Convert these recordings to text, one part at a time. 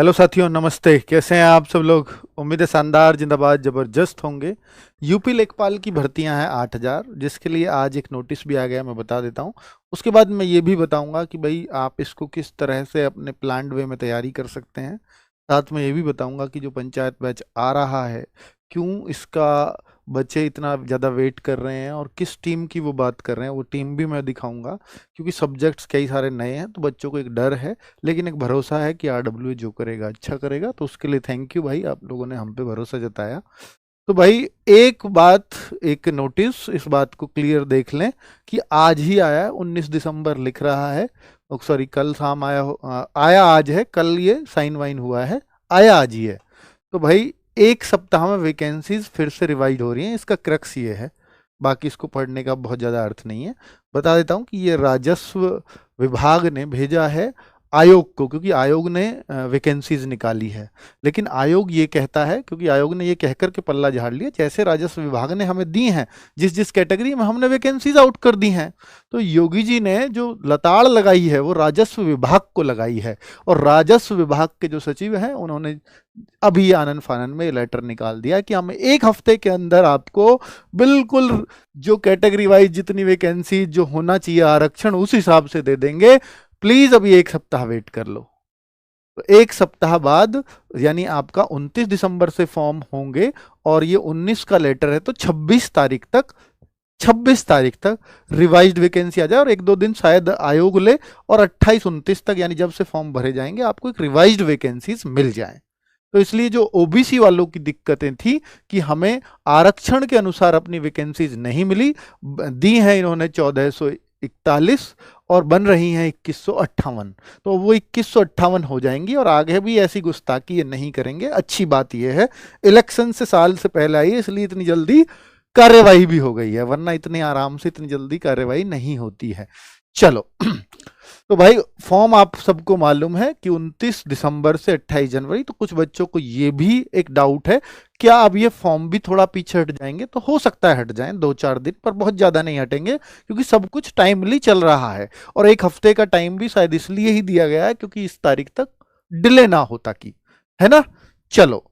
Hello साथियों, नमस्ते। कैसे हैं आप सब लोग? उम्मीद है शानदार, जिंदाबाद, जबरदस्त होंगे। यूपी लेखपाल की भर्तियां हैं 8,000, जिसके लिए आज एक नोटिस भी आ गया, मैं बता देता हूं। उसके बाद मैं ये भी बताऊंगा कि भाई आप इसको किस तरह से अपने प्लान्ड वे में तैयारी कर सकते हैं। साथ में ये भी बताऊंगा कि जो पंचायत बैच आ रहा है, क्यों इसका बच्चे इतना ज़्यादा वेट कर रहे हैं और किस टीम की वो बात कर रहे हैं, वो टीम भी मैं दिखाऊंगा। क्योंकि सब्जेक्ट्स कई सारे नए हैं तो बच्चों को एक डर है, लेकिन एक भरोसा है कि आरडब्ल्यू जो करेगा अच्छा करेगा। तो उसके लिए थैंक यू भाई, आप लोगों ने हम पे भरोसा जताया। तो भाई एक बात, एक नोटिस, इस बात को क्लियर देख लें कि आज ही आया है, 19 दिसंबर लिख रहा है। सॉरी, कल शाम आया आया आज है, कल ये साइन वाइन हुआ है, आया आज ही है। तो भाई एक सप्ताह में वैकेंसीज फिर से रिवाइज हो रही हैं। इसका क्रक्स ये है, बाकी इसको पढ़ने का बहुत ज़्यादा अर्थ नहीं है। बता देता हूँ कि ये राजस्व विभाग ने भेजा है आयोग को, क्योंकि आयोग ने वैकेंसीज निकाली है। लेकिन आयोग ये कहता है, क्योंकि आयोग ने ये कहकर के पल्ला झाड़ लिया, जैसे राजस्व विभाग ने हमें दी हैं जिस जिस कैटेगरी में, हमने वैकेंसीज आउट कर दी हैं। तो योगी जी ने जो लताड़ लगाई है वो राजस्व विभाग को लगाई है। और राजस्व विभाग के जो सचिव हैं उन्होंने अभी आनन फानन में लेटर निकाल दिया कि हम 1 हफ्ते के अंदर आपको बिल्कुल जो कैटेगरी वाइज जितनी वैकेंसी जो होना चाहिए आरक्षण, उस हिसाब से दे देंगे। प्लीज अभी 1 सप्ताह वेट कर लो। तो 1 सप्ताह बाद, यानी आपका 29 दिसंबर से फॉर्म होंगे और ये 19 का लेटर है, तो 26 तारीख तक रिवाइज्ड वैकेंसी आ जाए। और 1-2 दिन शायद आयोग ले, और 28-29 तक, यानी जब से फॉर्म भरे जाएंगे, आपको एक रिवाइज्ड वैकेंसीज मिल जाए। तो इसलिए जो ओबीसी वालों की दिक्कतें थी कि हमें आरक्षण के अनुसार अपनी वैकेंसीज नहीं मिली, दी है इन्होंने 1441 और बन रही हैं 2158, तो वो 2158 हो जाएंगी। और आगे भी ऐसी गुस्ताखी ये नहीं करेंगे। अच्छी बात ये है, इलेक्शन से साल से पहले आई है, इसलिए इतनी जल्दी कार्यवाही भी हो गई है, वरना इतने आराम से इतनी जल्दी कार्यवाही नहीं होती है। चलो तो भाई फॉर्म आप सबको मालूम है कि 29 दिसंबर से 28 जनवरी। तो कुछ बच्चों को ये भी एक डाउट है, क्या अब ये फॉर्म भी थोड़ा पीछे हट जाएंगे? तो हो सकता है हट जाएं 2-4 दिन, पर बहुत ज्यादा नहीं हटेंगे, क्योंकि सब कुछ टाइमली चल रहा है। और 1 हफ्ते का टाइम भी शायद इसलिए ही दिया गया है क्योंकि इस तारीख तक डिले ना हो, ताकि, है ना। चलो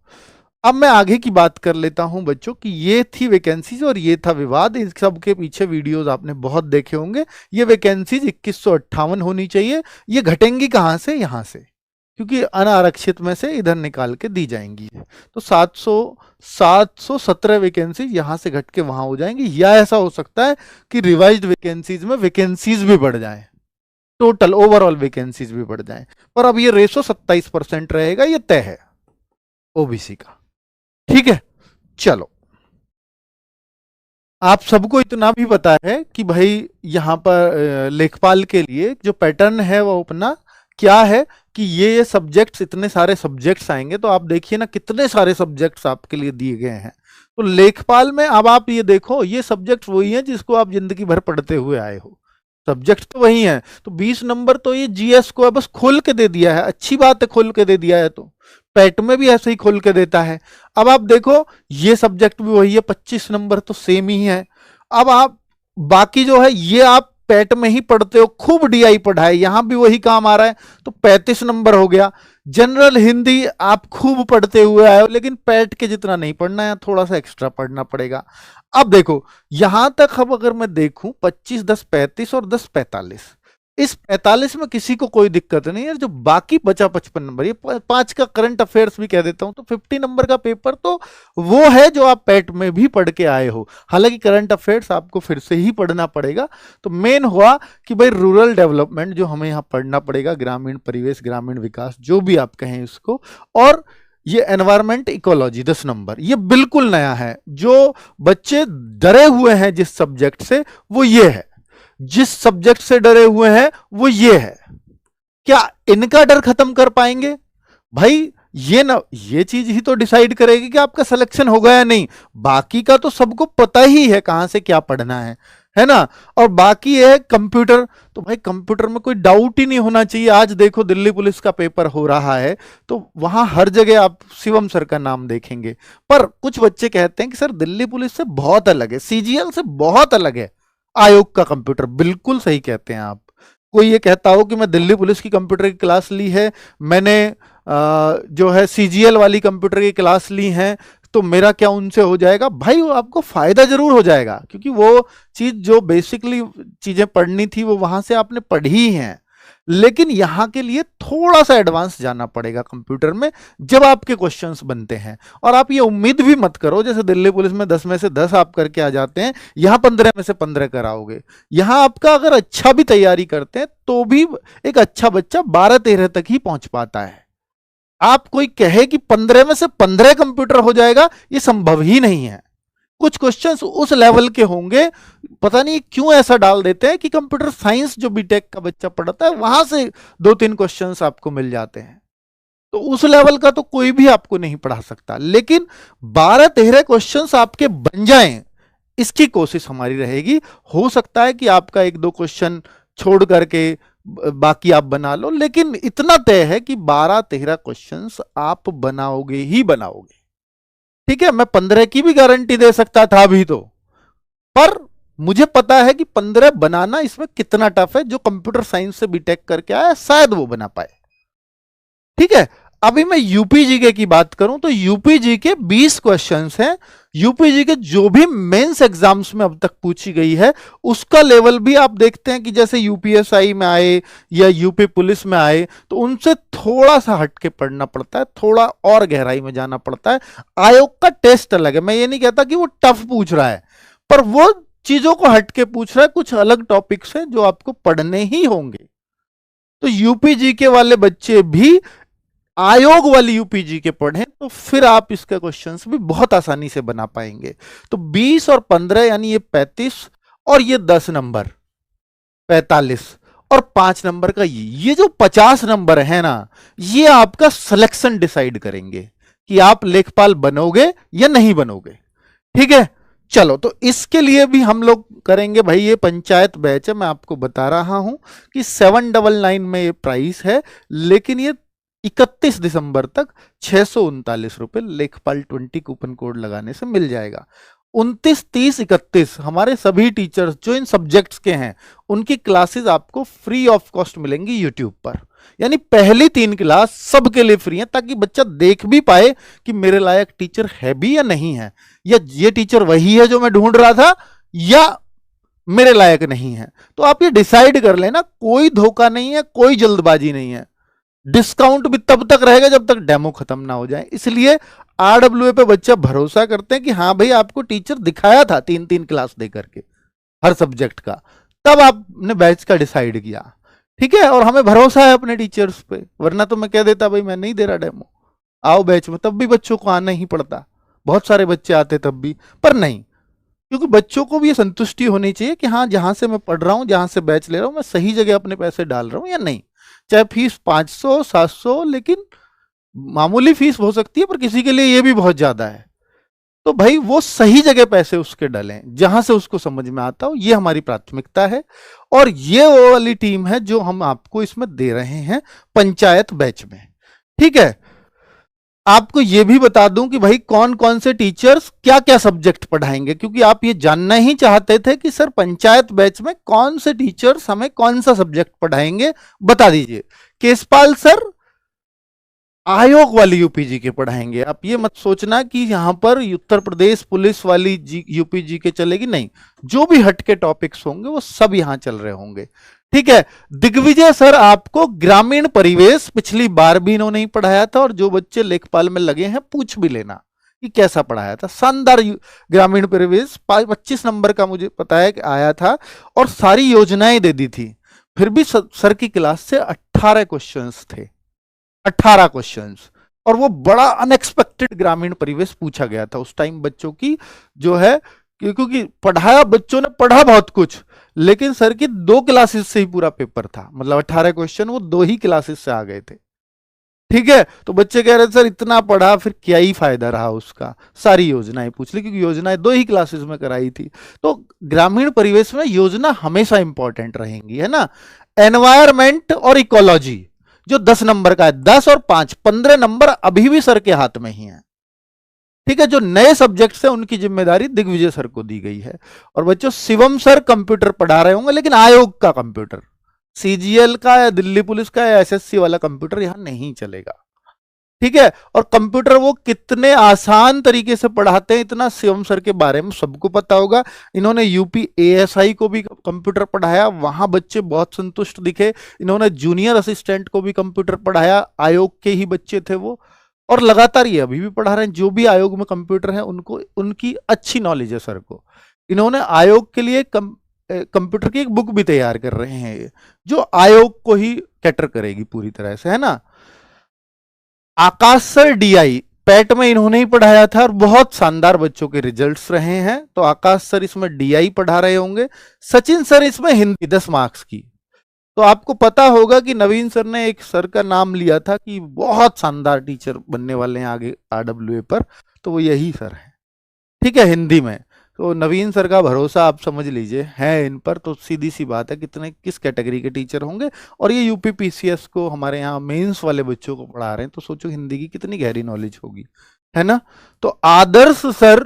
अब मैं आगे की बात कर लेता हूं बच्चों की। ये थी वैकेंसीज और ये था विवाद। इन सब के पीछे वीडियोस आपने बहुत देखे होंगे। ये वैकेंसीज 2158 होनी चाहिए। ये घटेंगी कहां से? यहां से, क्योंकि अनारक्षित में से इधर निकाल के दी जाएंगी। तो 717 वैकेंसीज यहां से घट के वहां हो जाएंगी। या ऐसा हो सकता है कि रिवाइज्ड वैकेंसीज में वैकेंसीज भी बढ़ जाए, टोटल ओवरऑल वैकेंसीज भी बढ़ जाए। पर अब ये रेशो 27% रहेगा, ये तय है ओबीसी का। ठीक है, चलो आप सबको इतना भी पता है कि भाई यहां पर लेखपाल के लिए जो पैटर्न है वो अपना क्या है कि ये सब्जेक्ट्स, इतने सारे सब्जेक्ट्स आएंगे। तो आप देखिए ना, कितने सारे सब्जेक्ट्स आपके लिए दिए गए हैं। तो लेखपाल में अब आप ये देखो, ये सब्जेक्ट्स वही हैं जिसको आप जिंदगी भर पढ़ते हुए आए हो। सब्जेक्ट तो वही है। तो 20 नंबर तो ये जीएस को है, बस खोल के दे दिया है। अच्छी बात है, खोल के दे दिया है। तो पैट में भी ऐसे ही खोल के देता है। अब आप देखो, ये सब्जेक्ट भी वही है, 25 नंबर तो सेम ही है। अब आप बाकी जो है ये आप पैट में ही पढ़ते हो, खूब डीआई पढ़ाए, यहां भी वही काम आ रहा है, तो 35 नंबर हो गया। जनरल हिंदी आप खूब पढ़ते हुए आए हो, लेकिन पैट के जितना नहीं पढ़ना है, थोड़ा सा एक्स्ट्रा पढ़ना पड़ेगा। अब देखो यहां तक, अब अगर मैं देखूं 25, 10, 35 और 10, 45, इस 45 में किसी को कोई दिक्कत नहीं है। जो बाकी बचा 55 नंबर, ये 5 का करंट अफेयर्स भी कह देता हूं, तो 50 नंबर का पेपर तो वो है जो आप पैट में भी पढ़ के आए हो। हालांकि करंट अफेयर्स आपको फिर से ही पढ़ना पड़ेगा। तो मेन हुआ कि भाई रूरल डेवलपमेंट जो हमें यहां पढ़ना पड़ेगा, ग्रामीण परिवेश, ग्रामीण विकास, जो भी आप कहें इसको। और ये एनवायरमेंट इकोलॉजी 10 नंबर, ये बिल्कुल नया है। जो बच्चे डरे हुए हैं जिस सब्जेक्ट से, वो ये है। जिस सब्जेक्ट से डरे हुए हैं वो ये है। क्या इनका डर खत्म कर पाएंगे? भाई ये ना, ये चीज ही तो डिसाइड करेगी कि आपका सिलेक्शन होगा या नहीं। बाकी का तो सबको पता ही है कहां से क्या पढ़ना है ना। और बाकी है कंप्यूटर, तो भाई कंप्यूटर में कोई डाउट ही नहीं होना चाहिए। आज देखो दिल्ली पुलिस का पेपर हो रहा है, तो वहां हर जगह आप शिवम सर का नाम देखेंगे। पर कुछ बच्चे कहते हैं कि सर दिल्ली पुलिस से बहुत अलग है, सीजीएल से बहुत अलग है आयोग का कंप्यूटर। बिल्कुल सही कहते हैं आप। कोई ये कहता हो कि मैं दिल्ली पुलिस की कंप्यूटर की क्लास ली है, मैंने जो है सीजीएल वाली कंप्यूटर की क्लास ली हैं, तो मेरा क्या उनसे हो जाएगा? भाई वो आपको फायदा जरूर हो जाएगा, क्योंकि वो चीज जो बेसिकली चीजें पढ़नी थी वो वहां से आपने पढ़ी ही हैं। लेकिन यहां के लिए थोड़ा सा एडवांस जाना पड़ेगा कंप्यूटर में जब आपके क्वेश्चंस बनते हैं। और आप ये उम्मीद भी मत करो जैसे दिल्ली पुलिस में 10 में से 10 आप करके आ जाते हैं, यहां 15 में से 15 कराओगे। यहां आपका अगर अच्छा भी तैयारी करते हैं तो भी एक अच्छा बच्चा 12-13 तक ही पहुंच पाता है। आप कोई कहे कि 15 में से 15 कंप्यूटर हो जाएगा, ये संभव ही नहीं है। कुछ क्वेश्चंस उस लेवल के होंगे, पता नहीं क्यों ऐसा डाल देते हैं कि कंप्यूटर साइंस जो बीटेक का बच्चा पढ़ता है वहां से 2-3 क्वेश्चंस आपको मिल जाते हैं। तो उस लेवल का तो कोई भी आपको नहीं पढ़ा सकता, लेकिन 12-13 क्वेश्चंस आपके बन जाएं, इसकी कोशिश हमारी रहेगी। हो सकता है कि आपका 1-2 क्वेश्चन छोड़ करके बाकी आप बना लो, लेकिन इतना तय है कि 12-13 क्वेश्चंस आप बनाओगे ही बनाओगे। ठीक है, मैं 15 की भी गारंटी दे सकता था अभी तो, पर मुझे पता है कि 15 बनाना इसमें कितना टफ है। जो कंप्यूटर साइंस से बीटेक करके आया शायद वो बना पाए। ठीक है, अभी मैं यूपीजीके की बात करूं तो यूपीजीके 20 क्वेश्चंस हैं। यूपीजीके जो भी मेंस एग्जाम्स में अब तक पूछी गई है उसका लेवल भी आप देखते हैं कि जैसे यूपीएसआई में आए या यूपी पुलिस में आए तो उनसे थोड़ा सा हटके पढ़ना पड़ता है, थोड़ा और गहराई में जाना पड़ता है। आयोग का टेस्ट अलग है, मैं ये नहीं कहता कि वो टफ पूछ रहा है, पर वो चीजों को हटके पूछ रहा है, कुछ अलग टॉपिक्स हैं जो आपको पढ़ने ही होंगे। तो यूपीजीके वाले बच्चे भी आयोग वाली यूपीजी के पढ़ें तो फिर आप इसके क्वेश्चंस भी बहुत आसानी से बना पाएंगे। तो 20 और 15 यानी ये 35 और ये 10 नंबर 45 और 5 नंबर का ये जो 50 नंबर है ना, ये आपका सिलेक्शन डिसाइड करेंगे कि आप लेखपाल बनोगे या नहीं बनोगे। ठीक है, चलो तो इसके लिए भी हम लोग करेंगे भाई, ये पंचायत बैच है, मैं आपको बता रहा हूं कि 799 में ये प्राइस है, लेकिन ये 31 दिसंबर तक 639 रुपए लेखपाल 20 कूपन कोड लगाने से मिल जाएगा। 29, 30, 31 हमारे सभी टीचर्स जो इन सब्जेक्ट्स के हैं उनकी क्लासेस आपको फ्री ऑफ कॉस्ट मिलेंगी यूट्यूब पर। यानी पहली 3 क्लास सबके लिए फ्री है, ताकि बच्चा देख भी पाए कि मेरे लायक टीचर है भी या नहीं है, या ये टीचर वही है जो मैं ढूंढ रहा था या मेरे लायक नहीं है। तो आप ये डिसाइड कर लेना, कोई धोखा नहीं है, कोई जल्दबाजी नहीं है। डिस्काउंट भी तब तक रहेगा जब तक डेमो खत्म ना हो जाए, इसलिए आरडब्ल्यूए पे बच्चा भरोसा करते हैं कि हाँ भाई आपको टीचर दिखाया था 3-3 क्लास दे करके हर सब्जेक्ट का, तब आपने बैच का डिसाइड किया। ठीक है, और हमें भरोसा है अपने टीचर्स पे, वरना तो मैं कह देता भाई मैं नहीं दे रहा डेमो, आओ बैच में, तब भी बच्चों को आना ही पड़ता। बहुत सारे बच्चे आते तब भी, पर नहीं, क्योंकि बच्चों को भी ये संतुष्टि होनी चाहिए कि हाँ जहां से मैं पढ़ रहा हूं, जहां से बैच ले रहा हूं, मैं सही जगह अपने पैसे डाल रहा हूं या नहीं। चाहे फीस 500 700, लेकिन मामूली फीस हो सकती है, पर किसी के लिए ये भी बहुत ज्यादा है। तो भाई वो सही जगह पैसे उसके डालें जहां से उसको समझ में आता हो, ये हमारी प्राथमिकता है। और ये वो वाली टीम है जो हम आपको इसमें दे रहे हैं पंचायत बैच में। ठीक है, आपको यह भी बता दूं कि भाई कौन कौन से टीचर्स क्या क्या सब्जेक्ट पढ़ाएंगे, क्योंकि आप ये जानना ही चाहते थे कि सर पंचायत बैच में कौन से टीचर्स हमें कौन सा सब्जेक्ट पढ़ाएंगे, बता दीजिए। केसपाल सर आयोग वाली यूपीजी के पढ़ाएंगे। आप ये मत सोचना कि यहां पर उत्तर प्रदेश पुलिस वाली यूपीजी के चलेगी, नहीं, जो भी हटके टॉपिक्स होंगे वो सब यहां चल रहे होंगे। ठीक है, दिग्विजय सर आपको ग्रामीण परिवेश पिछली बार भी इन्होंने ही पढ़ाया था, और जो बच्चे लेखपाल में लगे हैं पूछ भी लेना कि कैसा पढ़ाया था। शानदार ग्रामीण परिवेश 25 नंबर का मुझे पता है कि आया था, और सारी योजनाएं दे दी थी। फिर भी सर की क्लास से 18 क्वेश्चंस थे, 18 क्वेश्चंस, और वो बड़ा अनएक्सपेक्टेड ग्रामीण परिवेश पूछा गया था उस टाइम बच्चों की जो है, क्योंकि पढ़ाया बच्चों ने पढ़ा बहुत कुछ, लेकिन सर की 2 क्लासेस से ही पूरा पेपर था, मतलब 18 क्वेश्चन वो 2 ही क्लासेस से आ गए थे। ठीक है, तो बच्चे कह रहे सर इतना पढ़ा फिर क्या ही फायदा रहा उसका, सारी योजनाएं पूछ ली, क्योंकि योजनाएं 2 ही क्लासेस में कराई थी। तो ग्रामीण परिवेश में योजना हमेशा इंपॉर्टेंट रहेंगी, है ना। एनवायरमेंट और इकोलॉजी जो 10 नंबर का है, 10 और 5 15 नंबर अभी भी सर के हाथ में ही है। ठीक है, जो नए सब्जेक्ट्स हैं उनकी जिम्मेदारी दिग्विजय सर को दी गई है। और बच्चों शिवम सर कंप्यूटर पढ़ा रहे होंगे, लेकिन आयोग का कंप्यूटर, सीजीएल का या दिल्ली पुलिस का या एसएससी वाला कंप्यूटर यहां नहीं चलेगा। ठीक है। और कंप्यूटर वो कितने आसान तरीके से पढ़ाते हैं, इतना शिवम सर के बारे में सबको पता होगा। इन्होंने यूपी एएसआई को भी कंप्यूटर पढ़ाया, वहां बच्चे बहुत संतुष्ट दिखे। इन्होंने जूनियर असिस्टेंट को भी कंप्यूटर पढ़ाया, आयोग के ही बच्चे थे वो, और लगातार ये अभी भी पढ़ा रहे हैं। जो भी आयोग में कंप्यूटर है उनको, उनकी अच्छी नॉलेज है सर को। इन्होंने आयोग के लिए कंप्यूटर की एक बुक भी तैयार कर रहे हैं ये, जो आयोग को ही कैटर करेगी पूरी तरह से, है ना। आकाश सर डीआई पैट में इन्होंने ही पढ़ाया था और बहुत शानदार बच्चों के रिजल्ट्स रहे हैं, तो आकाश सर इसमें डीआई पढ़ा रहे होंगे। सचिन सर इसमें हिंदी 10 मार्क्स की। तो आपको पता होगा कि नवीन सर ने एक सर का नाम लिया था कि बहुत शानदार टीचर बनने वाले हैं आगे आरडब्ल्यूए पर, तो वो यही सर है, ठीक है, हिंदी में। तो नवीन सर का भरोसा आप समझ लीजिए है इन पर, तो सीधी सी बात है कितने किस कैटेगरी के टीचर होंगे। और ये यूपी पीसीएस को हमारे यहाँ मेंस वाले बच्चों को पढ़ा रहे हैं, तो सोचो हिंदी की कितनी गहरी नॉलेज होगी, है ना। तो आदर्श सर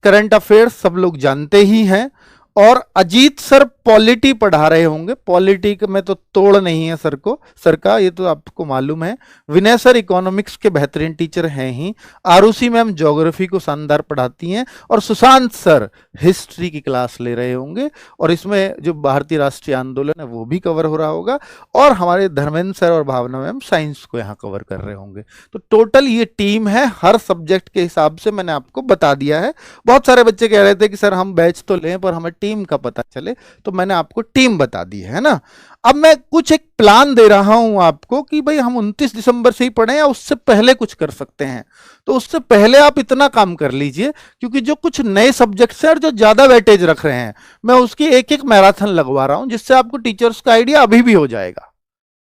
करंट अफेयर्स सब लोग जानते ही हैं, और अजीत सर पॉलिटी पढ़ा रहे होंगे। पॉलिटी में तो तोड़ नहीं है सर का, ये तो आपको मालूम है। विनय सर इकोनॉमिक्स के बेहतरीन टीचर हैं ही। आरुषि मैम ज्योग्राफी को शानदार पढ़ाती हैं, और सुशांत सर हिस्ट्री की क्लास ले रहे होंगे, और इसमें जो भारतीय राष्ट्रीय आंदोलन है वो भी कवर हो रहा होगा। और हमारे धर्मेंद्र सर और भावना मैम साइंस को यहाँ कवर कर रहे होंगे। तो टोटल ये टीम है, हर सब्जेक्ट के हिसाब से मैंने आपको बता दिया है। बहुत सारे बच्चे कह रहे थे कि सर हम बैच तो लें पर हमें टीम का पता चले, तो मैंने आपको टीम बता दी है ना। अब मैं कुछ एक प्लान दे रहा हूं आपको कि भाई हम 29 दिसंबर से ही पढ़ें या उससे पहले कुछ कर सकते हैं। तो उससे पहले आप इतना काम कर लीजिए, क्योंकि जो कुछ नए सब्जेक्ट्स हैं और जो ज्यादा वेटेज रख रहे हैं, मैं उसकी एक एक मैराथन लगवा रहा हूं, जिससे आपको टीचर्स का आइडिया अभी भी हो जाएगा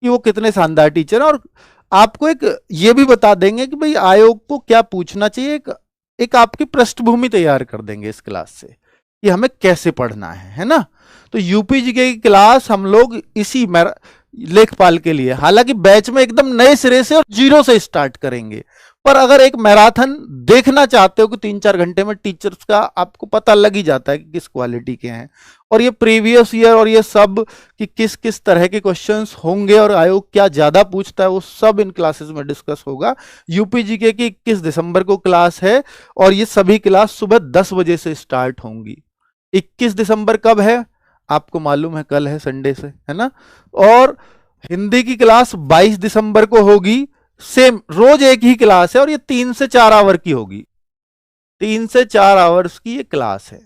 कि वो कितने शानदार टीचर है। और आपको एक ये भी बता देंगे कि भाई आयोग को क्या पूछना चाहिए, एक आपकी पृष्ठभूमि तैयार कर देंगे इस क्लास से कि हमें कैसे पढ़ना है ना। तो यूपी जीके की क्लास हम लोग इसी लेखपाल के लिए, हालांकि बैच में एकदम नए सिरे से और जीरो से स्टार्ट करेंगे, पर अगर एक मैराथन देखना चाहते हो कि 3-4 घंटे में टीचर्स का आपको पता लग ही जाता है कि किस क्वालिटी के हैं, और ये प्रीवियस ईयर और ये सब कि किस किस तरह के क्वेश्चंस होंगे और आयोग क्या ज्यादा पूछता है, वो सब इन क्लासेस में डिस्कस होगा। यूपी जीके की 21 दिसंबर को क्लास है, और ये सभी क्लास सुबह 10 बजे से स्टार्ट होंगी। 21 दिसंबर कब है आपको मालूम है, कल है, संडे से, है ना। और हिंदी की क्लास 22 दिसंबर को होगी, सेम रोज एक ही क्लास है, और ये 3 से 4 आवर की होगी, 3 से 4 आवर्स की ये क्लास है,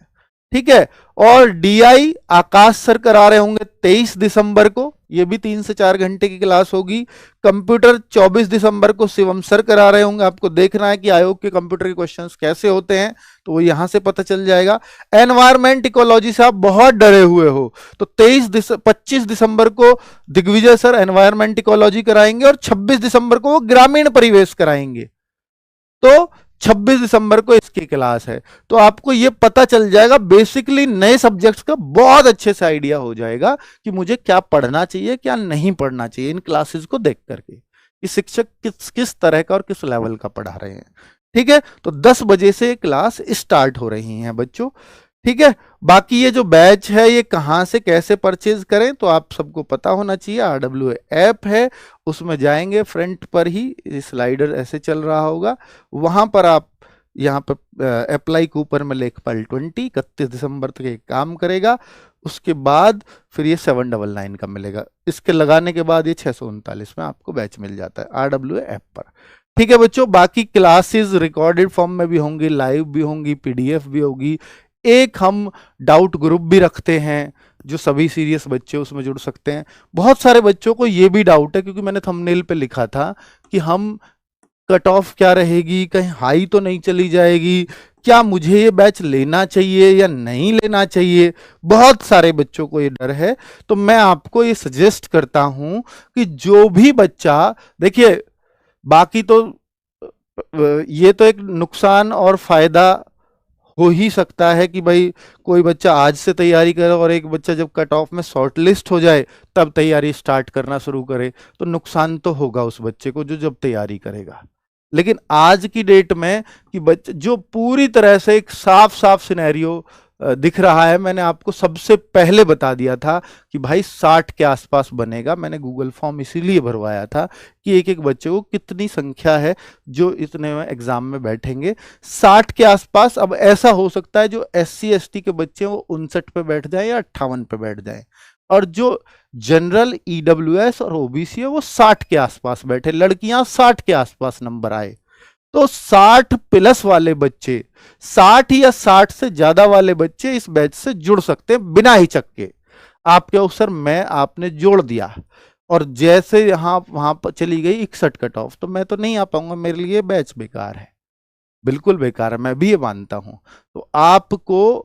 ठीक है। और डीआई आकाश सर करा रहे होंगे 23 दिसंबर को, ये भी 3 से 4 घंटे की क्लास होगी। कंप्यूटर 24 दिसंबर को शिवम सर करा रहे होंगे। आपको देखना है कि आयोग के कंप्यूटर के क्वेश्चंस कैसे होते हैं, तो वो यहां से पता चल जाएगा। एनवायरमेंट इकोलॉजी से आप बहुत डरे हुए हो, तो 25 दिसंबर को दिग्विजय सर एनवायरमेंट इकोलॉजी कराएंगे, और 26 दिसंबर को वो ग्रामीण परिवेश कराएंगे। तो 26 दिसंबर को इसकी क्लास है। तो आपको ये पता चल जाएगा, बेसिकली नए सब्जेक्ट्स का बहुत अच्छे से आइडिया हो जाएगा कि मुझे क्या पढ़ना चाहिए क्या नहीं पढ़ना चाहिए इन क्लासेस को देख करके, कि शिक्षक किस किस तरह का और किस लेवल का पढ़ा रहे हैं, ठीक है। तो 10 बजे से क्लास स्टार्ट हो रही हैं बच्चों, ठीक है। बाकी ये जो बैच है ये कहाँ से कैसे परचेज करें, तो आप सबको पता होना चाहिए। आरडब्ल्यूए ऐप है, उसमें जाएंगे, फ्रंट पर ही स्लाइडर ऐसे चल रहा होगा, वहां पर आप यहाँ पर अप्लाई कूपन में लेखपाल 20 31 दिसंबर तक ये काम करेगा। उसके बाद फिर ये 799 का मिलेगा। इसके लगाने के बाद ये 639 में आपको बैच मिल जाता है आरडब्ल्यूए ऐप पर, ठीक है बच्चों। बाकी क्लासेस रिकॉर्डेड फॉर्म में भी होंगी, लाइव भी होंगी, पीडीएफ भी होगी। एक हम डाउट ग्रुप भी रखते हैं, जो सभी सीरियस बच्चे उसमें जुड़ सकते हैं। बहुत सारे बच्चों को ये भी डाउट है, क्योंकि मैंने थंबनेल पे लिखा था कि हम कट ऑफ क्या रहेगी, कहीं हाई तो नहीं चली जाएगी, क्या मुझे ये बैच लेना चाहिए या नहीं लेना चाहिए। बहुत सारे बच्चों को ये डर है, तो मैं आपको ये सजेस्ट करता हूं कि जो भी बच्चा, देखिए बाकी तो ये तो एक नुकसान और फायदा हो ही सकता है कि भाई कोई बच्चा आज से तैयारी करे और एक बच्चा जब कट ऑफ में शॉर्ट लिस्ट हो जाए तब तैयारी स्टार्ट करना शुरू करे, तो नुकसान तो होगा उस बच्चे को जो जब तैयारी करेगा। लेकिन आज की डेट में कि बच्चे जो पूरी तरह से एक साफ साफ सिनेरियो दिख रहा है, मैंने आपको सबसे पहले बता दिया था कि भाई 60 के आसपास बनेगा। मैंने गूगल फॉर्म इसीलिए भरवाया था कि एक एक बच्चे को कितनी संख्या है जो इतने एग्जाम में बैठेंगे, 60 के आसपास। अब ऐसा हो सकता है जो SC ST के बच्चे हैं वो 59 पे बैठ जाए या 58 पे बैठ जाए, और जो जनरल EWS और OBC है वो 60 के आसपास बैठे, लड़कियां 60 के आसपास नंबर आए। तो 60 प्लस वाले बच्चे, 60 या 60 से ज्यादा वाले बच्चे इस बैच से जुड़ सकते हैं बिना हिचक के। आपके अवसर मैं आपने जोड़ दिया, और जैसे यहां वहां पर चली गई 61 कट ऑफ, तो मैं तो नहीं आ पाऊंगा, मेरे लिए बैच बेकार है, बिल्कुल बेकार है, मैं भी ये मानता हूं। तो आपको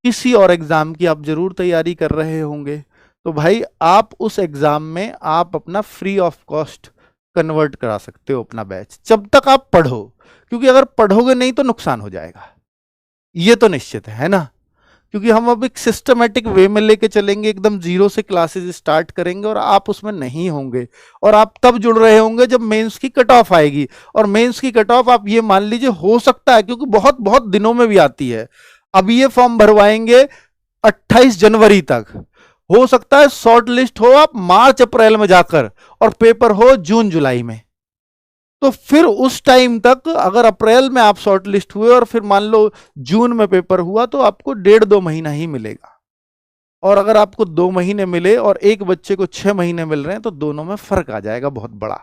किसी और एग्जाम की आप जरूर तैयारी कर रहे होंगे, तो भाई आप उस एग्जाम में आप अपना फ्री ऑफ कॉस्ट कन्वर्ट करा सकते हो अपना बैच, जब तक आप पढ़ो। क्योंकि अगर पढ़ोगे नहीं तो नुकसान हो जाएगा, ये तो निश्चित है ना। क्योंकि हम अब एक सिस्टमेटिक वे में लेके चलेंगे, एकदम जीरो से क्लासेस स्टार्ट करेंगे, और आप उसमें नहीं होंगे, और आप तब जुड़ रहे होंगे जब मेंस की कट ऑफ आएगी। और मेंस की कट ऑफ आप ये मान लीजिए हो सकता है, क्योंकि बहुत बहुत दिनों में भी आती है। अब ये फॉर्म भरवाएंगे 28 जनवरी तक, हो सकता है शॉर्ट लिस्ट हो आप मार्च अप्रैल में जाकर, और पेपर हो जून जुलाई में। तो फिर उस टाइम तक अगर अप्रैल में आप शॉर्ट लिस्ट हुए और फिर मान लो जून में पेपर हुआ, तो आपको 1.5-2 महीना ही मिलेगा। और अगर आपको 2 महीने मिले और एक बच्चे को 6 महीने मिल रहे हैं, तो दोनों में फर्क आ जाएगा बहुत बड़ा।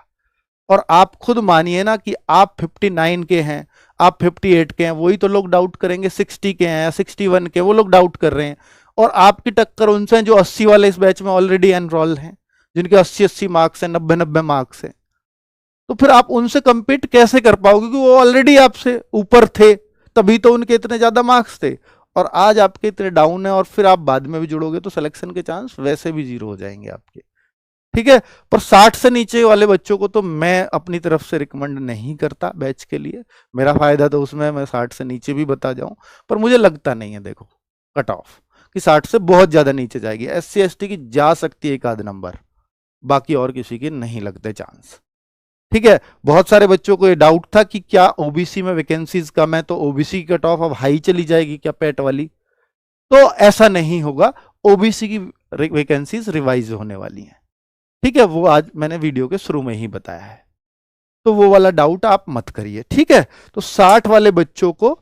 और आप खुद मानिए ना कि आप 59 के हैं, आप 58 के हैं, वही तो लोग डाउट करेंगे, 60 के हैं या 61 के, वो लोग डाउट कर रहे हैं। और आपकी टक्कर उनसे हैं जो 80 वाले इस बैच में ऑलरेडी एनरोल हैं, जिनके 80-80 मार्क्स हैं, 90-90 मार्क्स हैं। तो फिर आप उनसे कंपीट कैसे कर पाओगे, क्योंकि वो ऑलरेडी आपसे ऊपर थे, तभी तो उनके इतने ज्यादा मार्क्स थे। और आज आपके इतने डाउन है, और फिर आप बाद में भी जुड़ोगे तो सिलेक्शन के चांस वैसे भी जीरो हो जाएंगे आपके। ठीक है। पर 60 से नीचे वाले बच्चों को तो मैं अपनी तरफ से रिकमेंड नहीं करता बैच के लिए। मेरा फायदा तो उसमें मैं 60 से नीचे भी बता जाऊं, पर मुझे लगता नहीं है, देखो कट ऑफ कि 60 से बहुत ज्यादा नीचे जाएगी। SC ST की जा सकती है एक आध नंबर, बाकी और किसी के नहीं लगते चांस। ठीक है। बहुत सारे बच्चों को ये डाउट था कि क्या OBC में वैकेंसीज कम है, तो OBC की कट ऑफ अब हाई चली जाएगी क्या पेट वाली, तो ऐसा नहीं होगा। OBC की वैकेंसीज रिवाइज होने वाली हैं। ठीक है, वो आज मैंने वीडियो के शुरू में ही बताया है, तो वो वाला डाउट आप मत करिए। ठीक है। तो 60 वाले बच्चों को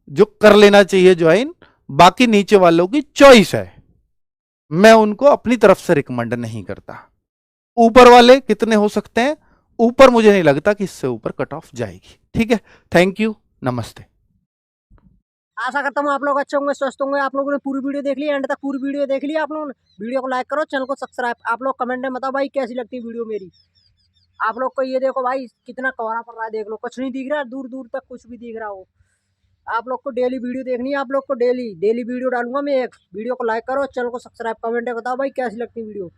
जो कर लेना चाहिए ज्वाइन, बाकी नीचे वालों की चॉइस है, मैं उनको अपनी तरफ से रिकमेंड नहीं करता। ऊपर वाले कितने हो सकते हैं, ऊपर मुझे नहीं लगता कि इससे ऊपर कट ऑफ जाएगी। ठीक है। थैंक यू, नमस्ते। आशा करता हूँ आप लोग अच्छे होंगे, स्वस्थ होंगे। आप लोगों ने पूरी वीडियो देख ली, एंड तक पूरी वीडियो देख ली आप लोगों ने। वीडियो को लाइक करो, चैनल को सब्सक्राइब। आप लोग कमेंट में बताओ भाई कैसी लगती है वीडियो मेरी। आप लोग को ये देखो भाई कितना कोहरा पड़ रहा है, देख लो, कुछ नहीं दिख रहा, दूर दूर तक कुछ भी दिख रहा हो। आप लोग को डेली वीडियो देखनी है, आप लोग को डेली डेली वीडियो डालूंगा मैं एक। वीडियो को लाइक करो, चैनल को सब्सक्राइब, कमेंट में बताओ भाई कैसी लगती है वीडियो।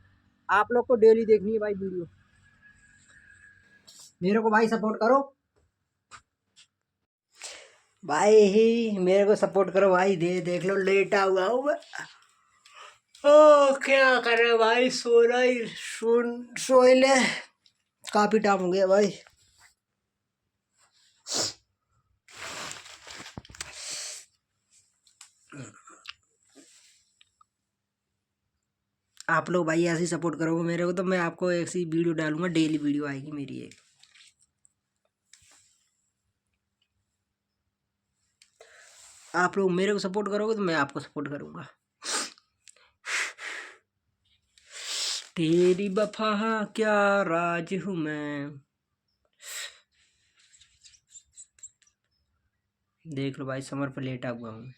आप लोग को डेली देखनी है भाई वीडियो, मेरे को भाई सपोर्ट करो भाई, मेरे को सपोर्ट करो भाई। देख लो लेटा हुआ हूँ मैं। ओ क्या करे भाई, सोना ही सोई ले, काफी टाइम हो गया भाई। आप लोग भाई ऐसे ही सपोर्ट करोगे मेरे को, तो मैं आपको ऐसी वीडियो डालूंगा, डेली वीडियो आएगी मेरी एक। आप लोग मेरे को सपोर्ट करोगे तो मैं आपको सपोर्ट करूंगा। तेरी वफा क्या राज हूं मैं, देख लो भाई समर पर लेटा हुआ हूँ।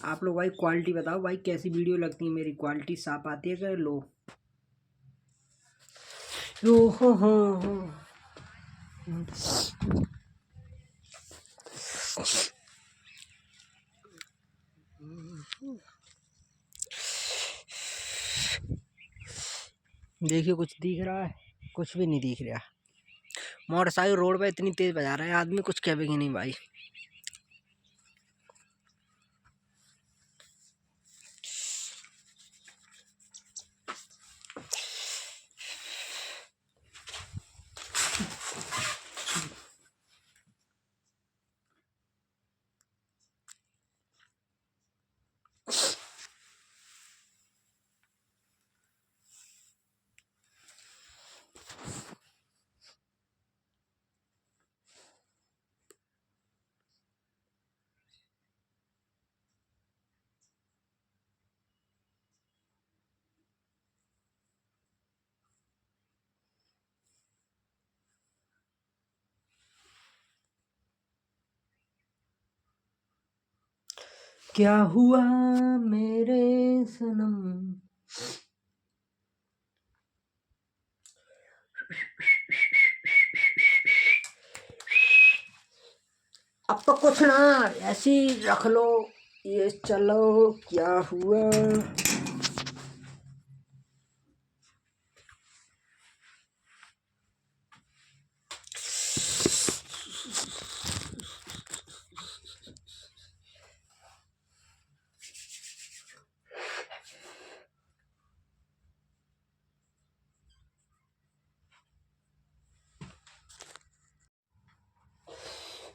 आप लोग भाई क्वालिटी बताओ भाई कैसी वीडियो लगती है मेरी, क्वालिटी साफ आती है क्या लो। हो। देखिए कुछ दिख रहा है, कुछ भी नहीं दिख रहा। मोटरसाइकिल रोड पे इतनी तेज बजा रहा है आदमी, कुछ कहेगी नहीं भाई। क्या हुआ मेरे सनम। अब तो कुछ ना, ऐसे ही रख लो, ये चलो। क्या हुआ।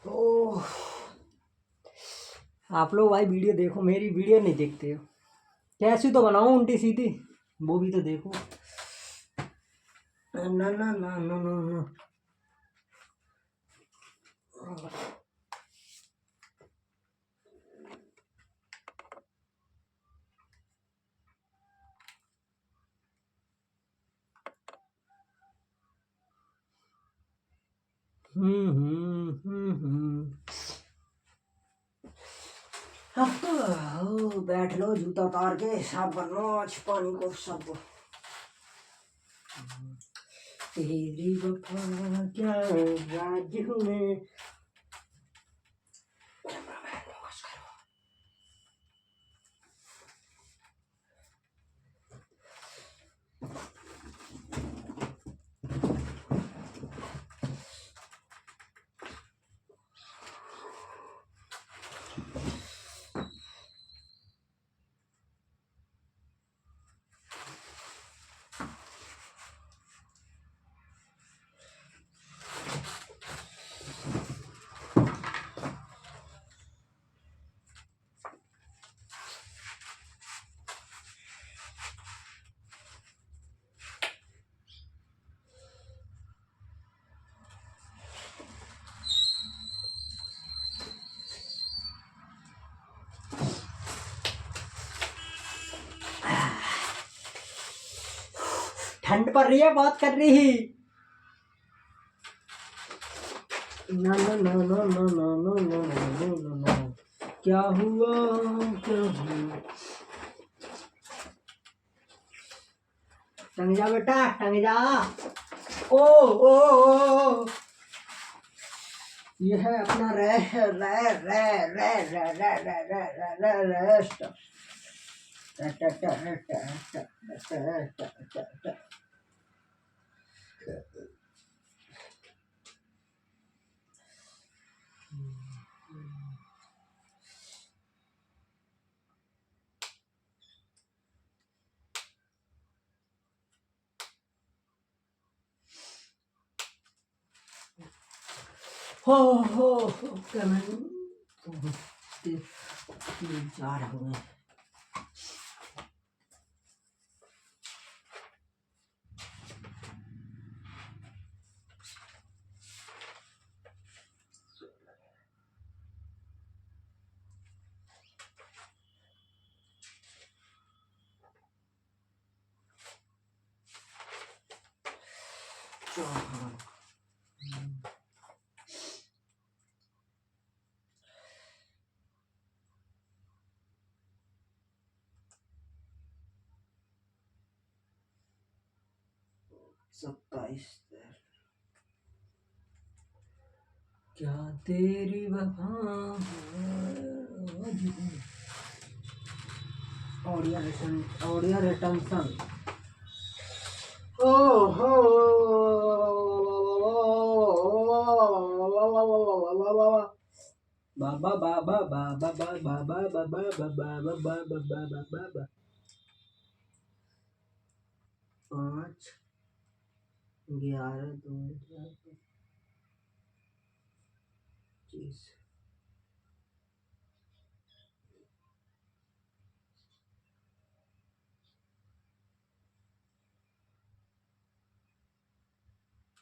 ओह, आप लोग भाई वीडियो देखो, मेरी वीडियो नहीं देखते हो। कैसी तो बनाओ उल्टी सीधी, वो भी तो देखो। ना ना ना ना ना ना। अब तो बैठ लो, जूता उतार के साफ कर लो आज पानी को सब। तेरी वफा क्या राज में। ठंड पड़ रही है, बात कर रही। ना ना ना ना ना ना ना ना ना ना ना। क्या हुआ, क्या हुआ। टंग जा बेटा, टंग जा। ओ ओ ओ, ये है अपना रे रे रे रे रे रे रे रे रे रे रेस्ट। हो कमेंट जा रहा हूँ। सत्ताईस। क्या तेरी वफा। ऑडियो रिटर्न संग। ओ हो बाबा बाबा बाबा बाबा बाबा बाबा बाबा बाबा बाबा। 5/11/2025।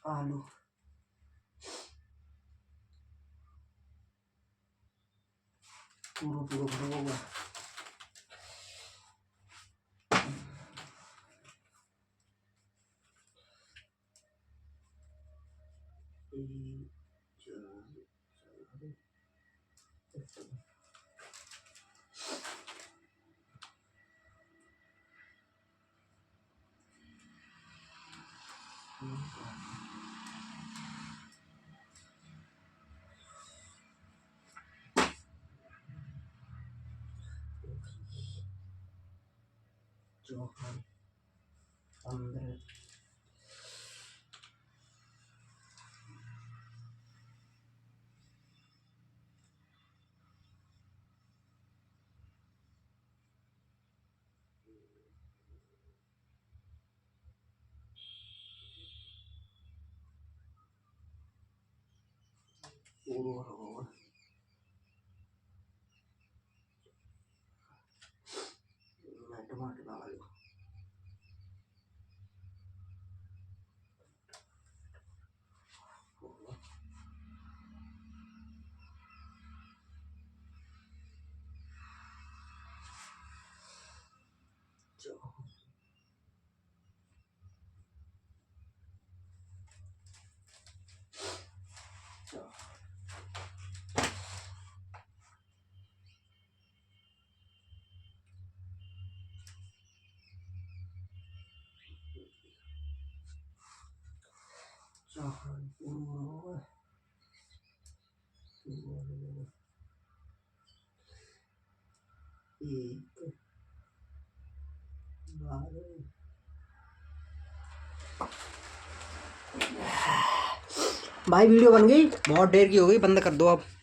आलू पूरा पूरा पूरा होगा। चौहान 15 मैं टमाटर डाल दूं। भाई वीडियो बन गई, बहुत देर की हो गई, बंद कर दो अब।